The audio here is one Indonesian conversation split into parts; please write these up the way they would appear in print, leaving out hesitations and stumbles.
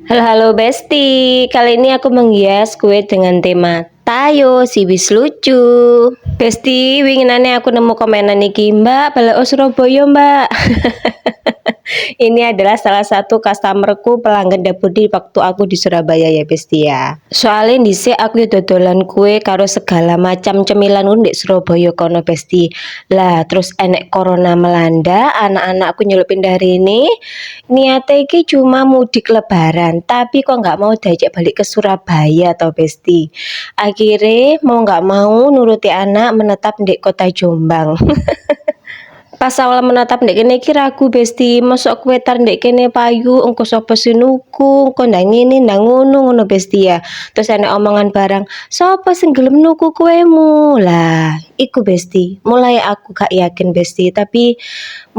Halo halo Besti, kali ini aku menghias kue dengan tema Tayo si wis lucu. Besti, winginane aku nemu komenan iki, Mbak, balik Surabaya, Mbak. Ini adalah salah satu customerku pelanggan dapur di waktu aku di Surabaya ya Besti ya. Soalnya dhisik aku yo dodolan kue karo segala macam cemilan di Surabaya kono Besti. Lah terus enek corona melanda, anak-anakku nyelupin dari ini. Niatnya iki cuma mudik lebaran, tapi kok nggak mau diajak balik ke Surabaya toh Besti. Akhirnya mau nggak mau nuruti anak menetap di kota Jombang. Pas awal menatap ndek kene iki ragu Besti, mosok kowe tar ndek kene payu engko sapa sing nuku, engko ndang ngene ndang ngono Besti ya. Terus enek omongan barang, "Sapa sing gelem nuku kuemu?" Lah, iku Besti. Mulai aku gak yakin Besti, tapi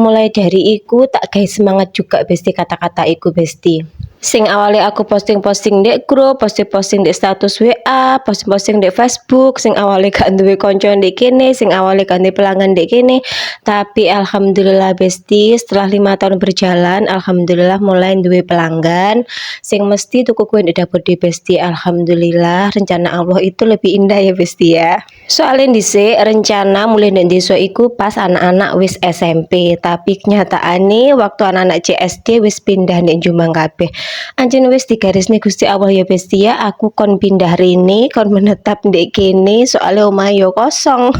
mulai dari iku tak gawe semangat juga Besti kata-kata iku Besti. Sing awalnya aku posting-posting di grup, posting-posting di status WA, posting-posting di Facebook, sing awalnya gak duwe konco ndek kene, sing awalnya gak duwe pelanggan ndek kene, tapi alhamdulillah Besti, setelah 5 tahun berjalan, alhamdulillah mulai duwe pelanggan, sing mesti tuku kue di dapur di Besti. Alhamdulillah, rencana Allah itu lebih indah ya Besti ya. Soalnya dhisik rencana mulai ndek desa iku pas anak-anak wis SMP, tapi kenyataane waktu anak-anak CSD wis pindah ndek Jombang kabeh. Anjen wis digarisne Gusti Allah ya Besti ya, aku kon pindah rene, kon menetap ndek kene soalnya omah yo kosong.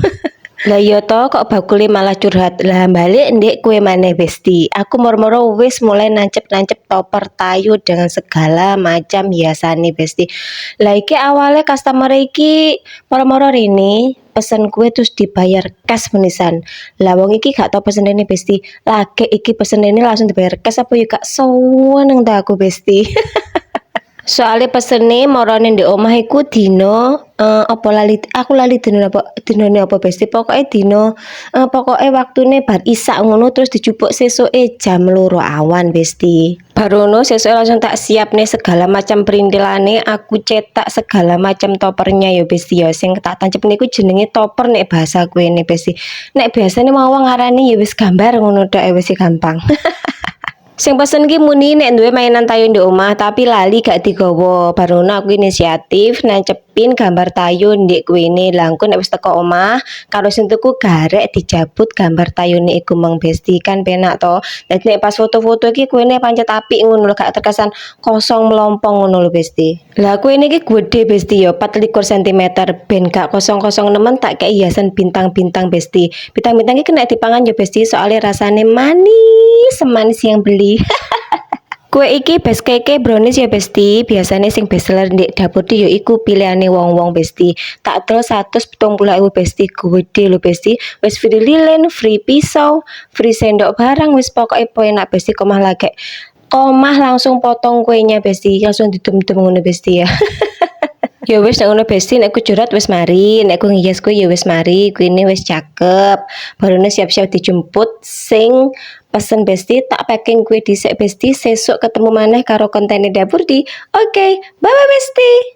Lah iya toh kok bakule malah curhat. Lah balik ndek kue maneh Besti. Aku moro-moro wis mulai nancep-nancep topper Tayo dengan segala macam hiasane Besti. Lah iki awalnya customer iki moro-moro rene pesen kue terus dibayar cash menisan. Lah wong iki gak tau pesen ini Besti. Lagi iki pesen ini langsung dibayar cash apa yo gak seneng ta aku Besti. Soalnya pesene morone di omah iku dino apa lali aku lali dinone apa Besti pokoknya dino pokoknya waktune bar isak ngono terus dijupuk sesuke jam 2 awan Besti. Baru no sesuke langsung tak siap nih segala macam perintilane, aku cetak segala macam topernya ya Besti ya. Sing tak tancep niku jenenge topper nek bahasa kuwi nih Besti. Nek biasane mau ngarani ya wis gambar ngono tok wis gampang. Sing pesen ki muni nek duwe mainan Tayo di omah tapi lali gak digawa. Barono aku inisiatif nancepin gambar Tayo ndek kuwene. Lah engko nek wis teko omah karo sing tuku garek dijabut gambar Tayone iku Mang Besti kan penak to. Dadi nek pas foto-foto iki kuwene pancet apik ngono lho gak terkesan kosong melompong ngono lho Besti. Lah kuwene iki gede Besti yo 24 cm ben gak kosong-kosong nemen tak kei hiasan bintang-bintang Besti. Bintang-bintang iki kena dipangan yo Besti soalnya rasane manis semanis yang beli. Kue iki best cake brownies ya Besti. Biasanya sing bestseller di dapur di yo iku pilihane wong-wong Besti. Tak terus 170.000 Besti, gede lo Besti. Wis free lilin, free pisau, free sendok barang wis pokoknya enak Besti komah lagi. Komah langsung potong kuenya Besti, langsung didum-dum ngono Besti ya. Ya wis nek ngono Besti nek ku curhat wis mari, nek ku ngias ku ya wis mari, kuine wis cakep. Barune siap-siap dijemput sing pesen Besti tak packing kue dhisik Besti, sesuk ketemu maneh karo kontene dapur di. Oke, bye bye Besti.